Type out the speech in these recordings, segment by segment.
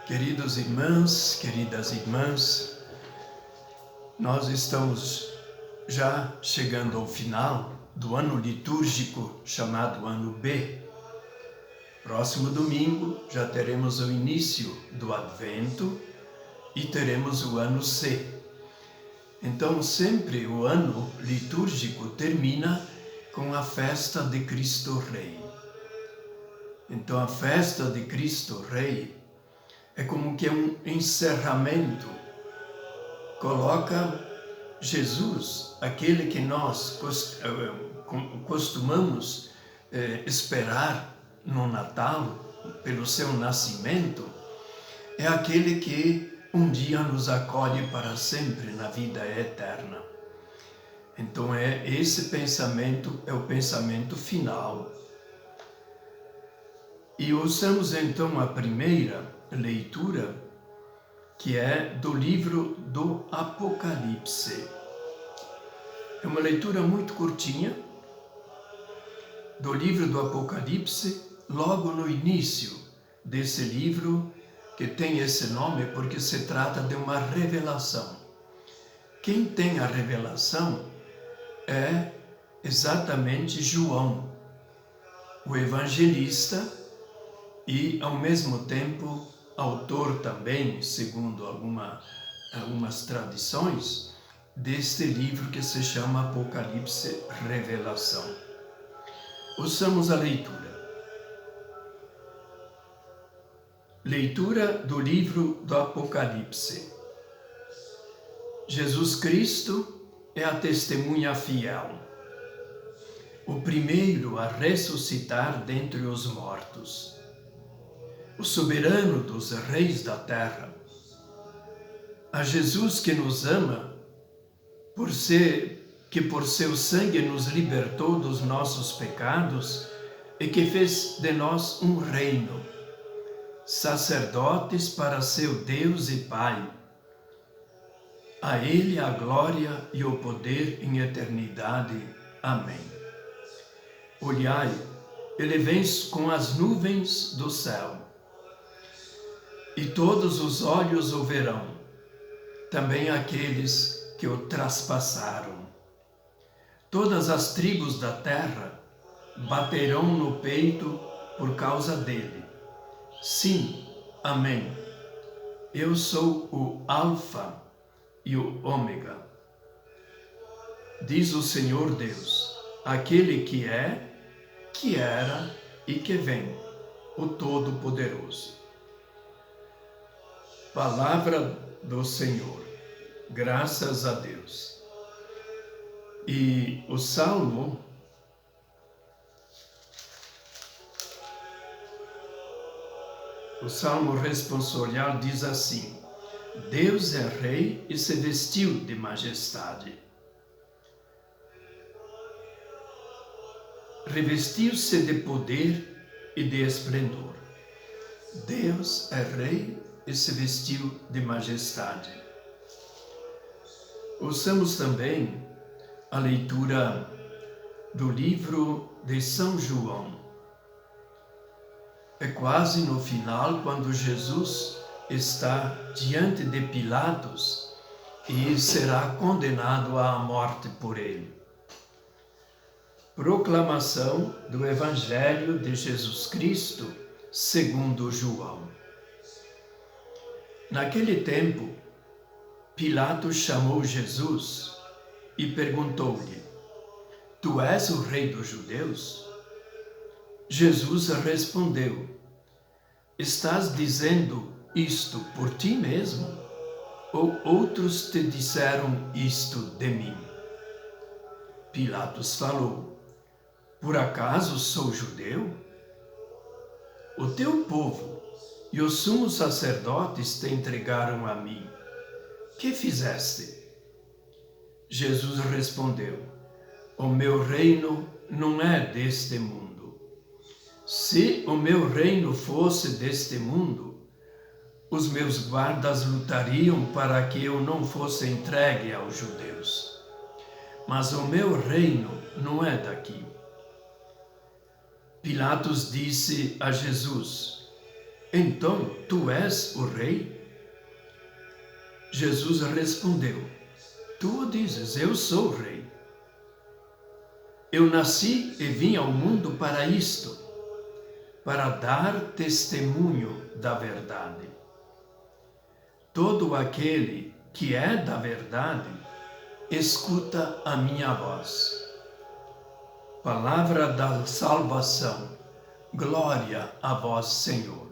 Queridos irmãos, queridas irmãs, nós estamos já chegando ao final do ano litúrgico chamado Ano B. Próximo domingo já teremos o início do Advento e teremos o Ano C. Então sempre o ano litúrgico termina com a festa de Cristo Rei. Então a festa de Cristo Rei é como que um encerramento, coloca Jesus, aquele que nós costumamos esperar no Natal, pelo seu nascimento, é aquele que um dia nos acolhe para sempre na vida eterna. Então esse pensamento é o pensamento final. E ouçamos então a primeira leitura, que é do livro do Apocalipse. É uma leitura muito curtinha do livro do Apocalipse, logo no início desse livro, que tem esse nome porque se trata de uma revelação. Quem tem a revelação é exatamente João, o evangelista, e ao mesmo tempo autor também, segundo algumas tradições, deste livro que se chama Apocalipse Revelação. Ouçamos a leitura. Leitura do livro do Apocalipse. Jesus Cristo é a testemunha fiel, o primeiro a ressuscitar dentre os mortos, o soberano dos reis da terra. A Jesus que nos ama, por seu sangue nos libertou dos nossos pecados e que fez de nós um reino, sacerdotes para seu Deus e Pai. A Ele a glória e o poder em eternidade. Amém. Olhai, Ele vem com as nuvens do céu, e todos os olhos o verão, também aqueles que o traspassaram. Todas as tribos da terra baterão no peito por causa dele. Sim, amém. Eu sou o Alfa e o Ômega, diz o Senhor Deus, aquele que é, que era e que vem, o Todo-Poderoso. Palavra do Senhor, graças a Deus. E o Salmo responsorial diz assim: Deus é rei e se vestiu de majestade. Revestiu-se de poder e de esplendor. Deus é rei e se vestiu de majestade. Ouçamos também a leitura do livro de São João. É quase no final, quando Jesus está diante de Pilatos e será condenado à morte por ele. Proclamação do Evangelho de Jesus Cristo segundo João. Naquele tempo, Pilatos chamou Jesus e perguntou-lhe: Tu és o rei dos judeus? Jesus respondeu: Estás dizendo isto por ti mesmo? Ou outros te disseram isto de mim? Pilatos falou: Por acaso sou judeu? O teu povo e os sumos sacerdotes te entregaram a mim. Que fizeste? Jesus respondeu: O meu reino não é deste mundo. Se o meu reino fosse deste mundo, os meus guardas lutariam para que eu não fosse entregue aos judeus. Mas o meu reino não é daqui. Pilatos disse a Jesus: então tu és o rei? Jesus respondeu: tu o dizes, eu sou o rei. Eu nasci e vim ao mundo para isto, para dar testemunho da verdade. Todo aquele que é da verdade, escuta a minha voz. Palavra da salvação. Glória a vós, Senhor.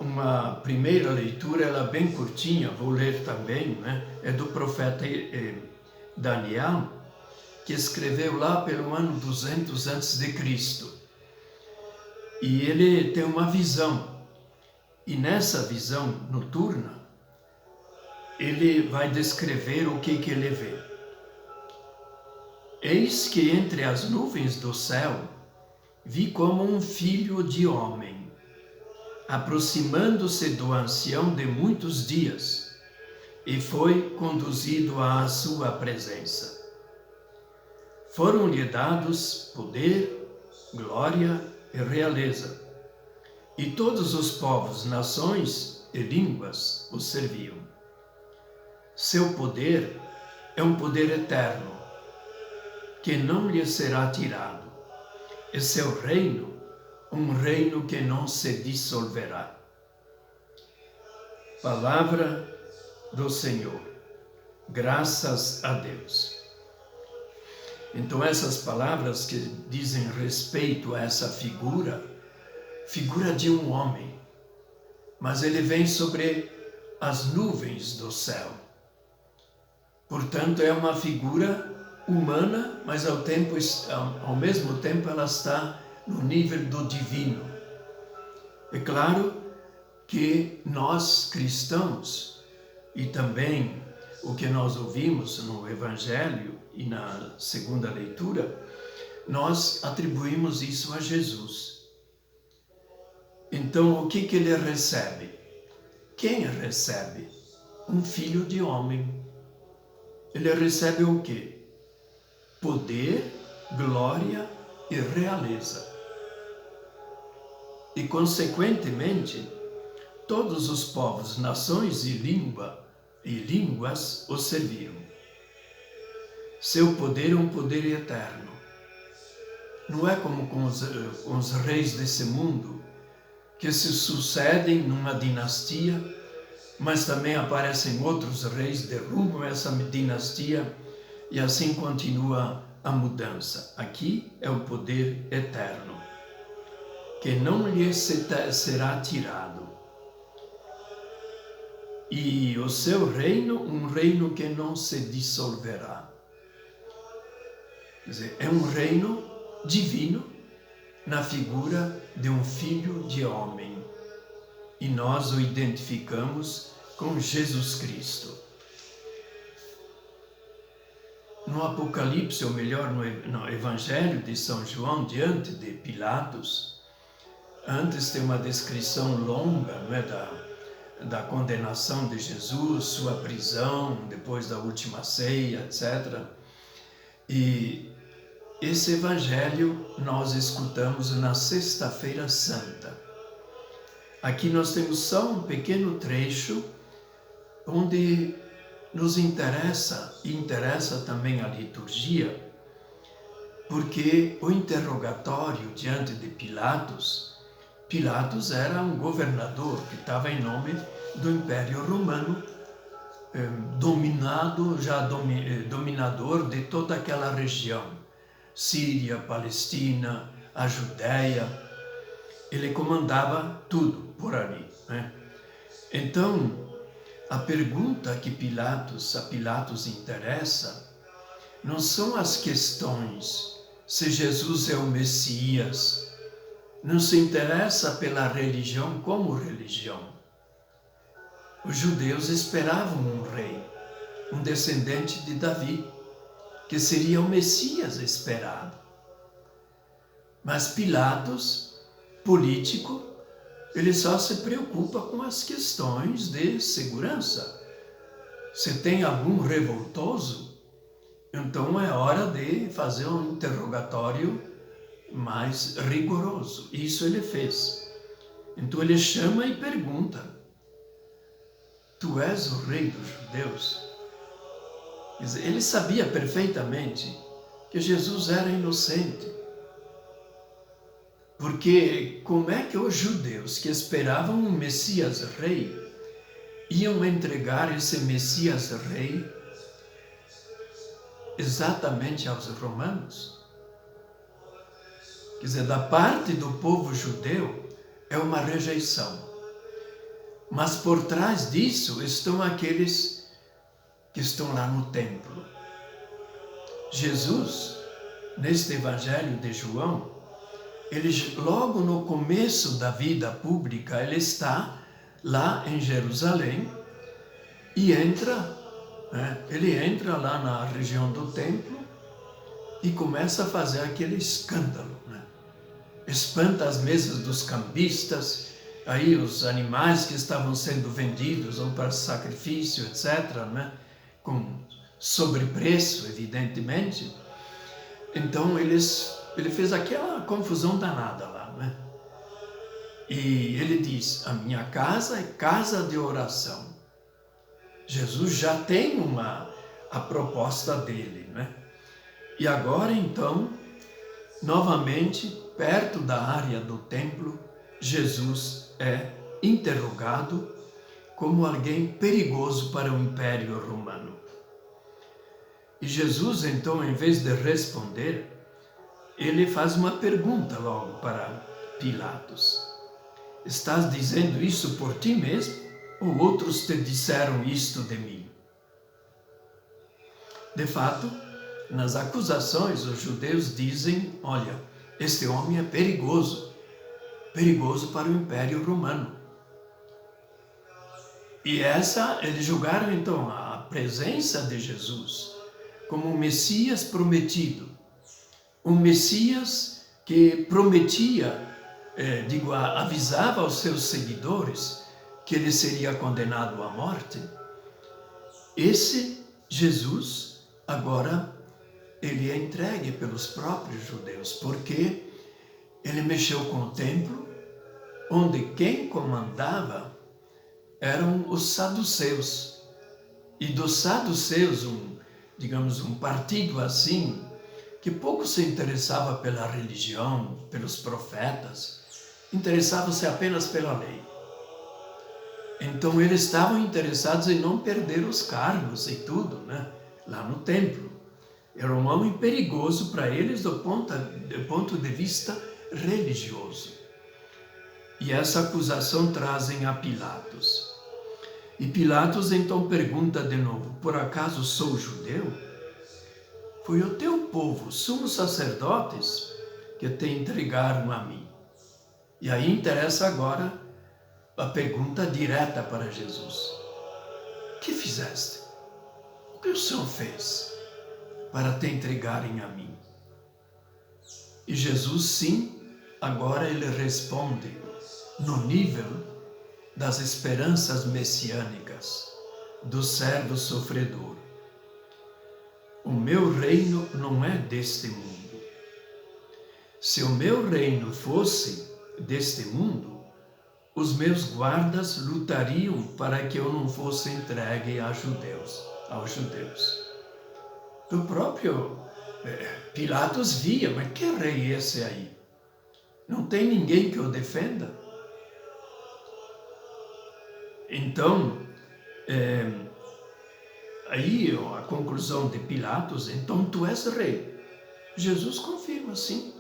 Uma primeira leitura, ela é bem curtinha, vou ler também, né? É do profeta Daniel, que escreveu lá pelo ano 200 a.C. E ele tem uma visão, e nessa visão noturna, ele vai descrever o que ele vê. Eis que entre as nuvens do céu, vi como um filho de homem, aproximando-se do ancião de muitos dias, e foi conduzido à sua presença. Foram-lhe dados poder, glória e realeza, e todos os povos, nações e línguas o serviam. Seu poder é um poder eterno, que não lhe será tirado, e seu reino, um reino que não se dissolverá. Palavra do Senhor. Graças a Deus. Então essas palavras que dizem respeito a essa figura de um homem, mas ele vem sobre as nuvens do céu. Portanto, é uma figura humana, mas ao mesmo tempo ela está no nível do divino. É claro que nós cristãos, e também o que nós ouvimos no Evangelho e na segunda leitura, nós atribuímos isso a Jesus. Então, o que ele recebe? Quem recebe? Um filho de homem. Ele recebe o quê? Poder, glória e realeza. E, consequentemente, todos os povos, nações e línguas o serviam. Seu poder é um poder eterno. Não é como com os reis desse mundo, que se sucedem numa dinastia, mas também aparecem outros reis, derrubam essa dinastia e assim continua a mudança. Aqui é o poder eterno, que não lhe será tirado. E o seu reino, um reino que não se dissolverá. Quer dizer, é um reino divino na figura de um filho de homem. E nós o identificamos com Jesus Cristo. No Apocalipse, ou melhor, no Evangelho de São João, diante de Pilatos, antes tem uma descrição longa, não é, da condenação de Jesus, sua prisão, depois da última ceia, etc. E esse Evangelho nós escutamos na Sexta-feira Santa. Aqui nós temos só um pequeno trecho onde nos interessa, e interessa também a liturgia, porque o interrogatório diante de Pilatos era um governador que estava em nome do Império Romano, dominador de toda aquela região, Síria, Palestina, a Judéia. Ele comandava tudo por ali, né? Então, a pergunta que a Pilatos interessa não são as questões se Jesus é o Messias, não se interessa pela religião como religião. Os judeus esperavam um rei, um descendente de Davi, que seria o Messias esperado. Mas Pilatos, político, ele só se preocupa com as questões de segurança. Se tem algum revoltoso, então é hora de fazer um interrogatório mais rigoroso. Isso ele fez. Então ele chama e pergunta: tu és o rei dos judeus? Quer dizer, ele sabia perfeitamente que Jesus era inocente. Porque como é que os judeus que esperavam um Messias rei iam entregar esse Messias rei exatamente aos romanos? Quer dizer, da parte do povo judeu é uma rejeição. Mas por trás disso estão aqueles que estão lá no templo. Jesus, neste Evangelho de João, ele logo no começo da vida pública, ele está lá em Jerusalém e ele entra lá na região do templo e começa a fazer aquele escândalo. Espanta as mesas dos cambistas, aí os animais que estavam sendo vendidos ou para sacrifício, etc., com sobrepreço, evidentemente. Então ele fez aquela confusão danada lá. E ele diz: a minha casa é casa de oração. Jesus já tem a proposta dele. E agora então, novamente, perto da área do templo, Jesus é interrogado como alguém perigoso para o Império Romano. E Jesus, então, em vez de responder, ele faz uma pergunta logo para Pilatos: estás dizendo isso por ti mesmo, ou outros te disseram isto de mim? De fato, nas acusações, os judeus dizem: olha, este homem é perigoso para o Império Romano. E eles julgaram então a presença de Jesus como um Messias prometido, um Messias que prometia, avisava aos seus seguidores que ele seria condenado à morte. Esse Jesus, agora, ele é entregue pelos próprios judeus, porque ele mexeu com o templo, onde quem comandava eram os saduceus. E dos saduceus, um partido assim, que pouco se interessava pela religião, pelos profetas, interessava-se apenas pela lei. Então eles estavam interessados em não perder os cargos e tudo, lá no templo. Era um homem perigoso para eles do ponto de vista religioso. E essa acusação trazem a Pilatos. E Pilatos então pergunta de novo: por acaso sou judeu? Foi o teu povo, sumos sacerdotes, que te entregaram a mim. E aí interessa agora a pergunta direta para Jesus: que fizeste? O que o Senhor fez para te entregarem a mim? E Jesus, sim, agora ele responde no nível das esperanças messiânicas, do servo sofredor. O meu reino não é deste mundo. Se o meu reino fosse deste mundo, os meus guardas lutariam para que eu não fosse entregue aos judeus. O próprio Pilatos via: mas que rei é esse aí? Não tem ninguém que o defenda? Então, aí a conclusão de Pilatos: então tu és rei. Jesus confirma: sim,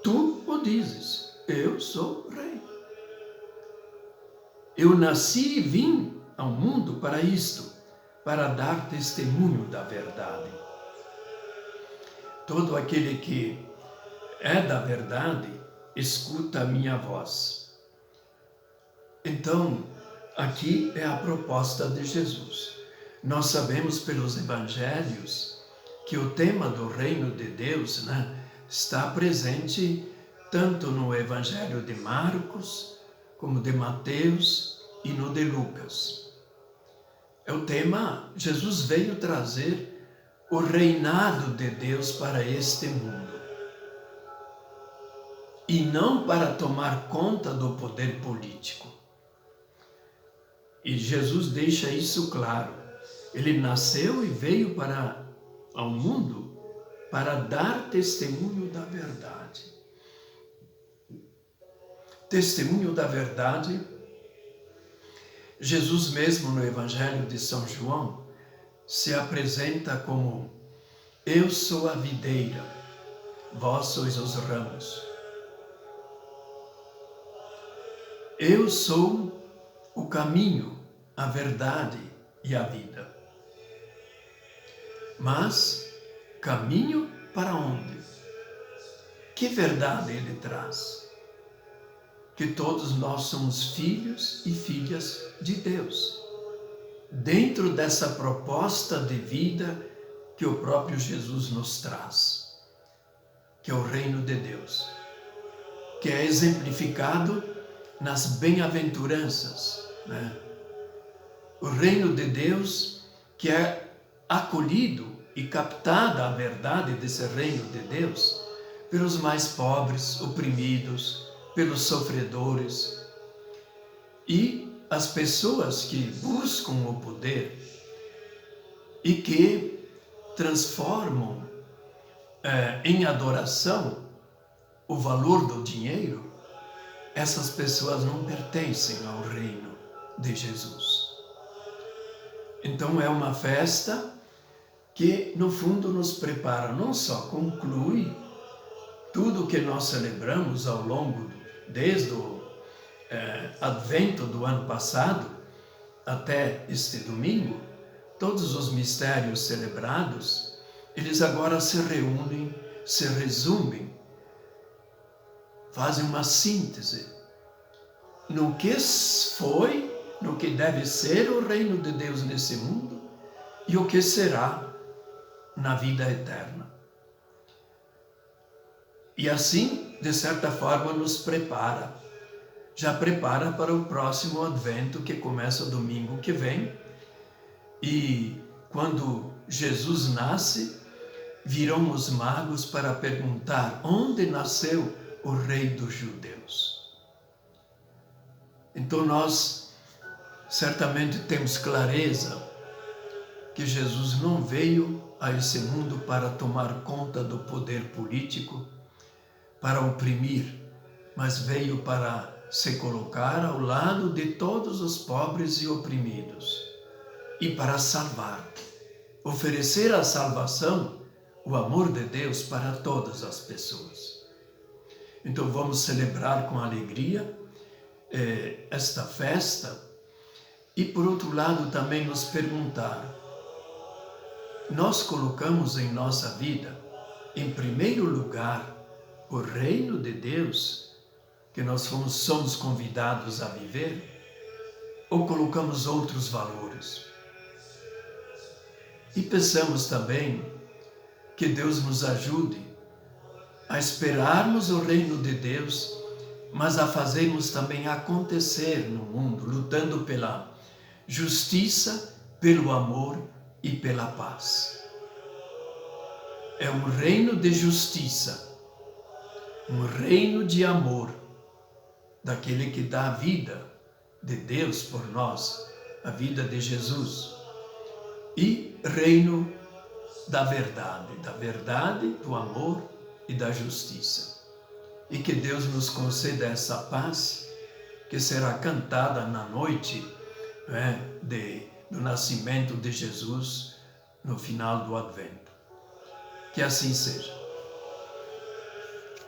tu o dizes, eu sou rei. Eu nasci e vim ao mundo para isto, para dar testemunho da verdade. Todo aquele que é da verdade, escuta a minha voz. Então, aqui é a proposta de Jesus. Nós sabemos pelos evangelhos que o tema do reino de Deus, está presente tanto no evangelho de Marcos, como de Mateus e no de Lucas. É o tema: Jesus veio trazer o reinado de Deus para este mundo. e não para tomar conta do poder político. E Jesus deixa isso claro. Ele nasceu e veio ao mundo para dar testemunho da verdade. Testemunho da verdade. Jesus mesmo no Evangelho de São João se apresenta como: eu sou a videira, vós sois os ramos. Eu sou o caminho, a verdade e a vida. Mas caminho para onde? Que verdade ele traz? Que todos nós somos filhos e filhas de Deus, dentro dessa proposta de vida que o próprio Jesus nos traz, que é o reino de Deus, que é exemplificado nas bem-aventuranças, né? O reino de Deus que é acolhido e captada a verdade desse reino de Deus pelos mais pobres, oprimidos, pelos sofredores e as pessoas que buscam o poder e que transformam em adoração o valor do dinheiro. Essas pessoas não pertencem ao reino de Jesus. Então é uma festa que no fundo nos prepara, não só conclui tudo que nós celebramos ao longo, desde o advento do ano passado até este domingo, todos os mistérios celebrados, eles agora se reúnem, se resumem, fazem uma síntese no que foi, no que deve ser o reino de Deus nesse mundo e o que será na vida eterna. E assim, de certa forma, nos prepara. Já prepara para o próximo advento que começa domingo que vem. E quando Jesus nasce, virão os magos para perguntar: onde nasceu o rei dos judeus? Então nós certamente temos clareza que Jesus não veio a esse mundo para tomar conta do poder político, para oprimir, mas veio para se colocar ao lado de todos os pobres e oprimidos e para salvar, oferecer a salvação, o amor de Deus para todas as pessoas. Então vamos celebrar com alegria esta festa e, por outro lado, também nos perguntar: nós colocamos em nossa vida, em primeiro lugar, o reino de Deus, que nós somos convidados a viver, ou colocamos outros valores? E pensamos também que Deus nos ajude a esperarmos o reino de Deus, mas a fazermos também acontecer no mundo, lutando pela justiça, pelo amor e pela paz. É um reino de justiça, um reino de amor, daquele que dá a vida de Deus por nós, a vida de Jesus, e reino da verdade, do amor e da justiça. E que Deus nos conceda essa paz que será cantada na noite do nascimento de Jesus, no final do Advento. Que assim seja.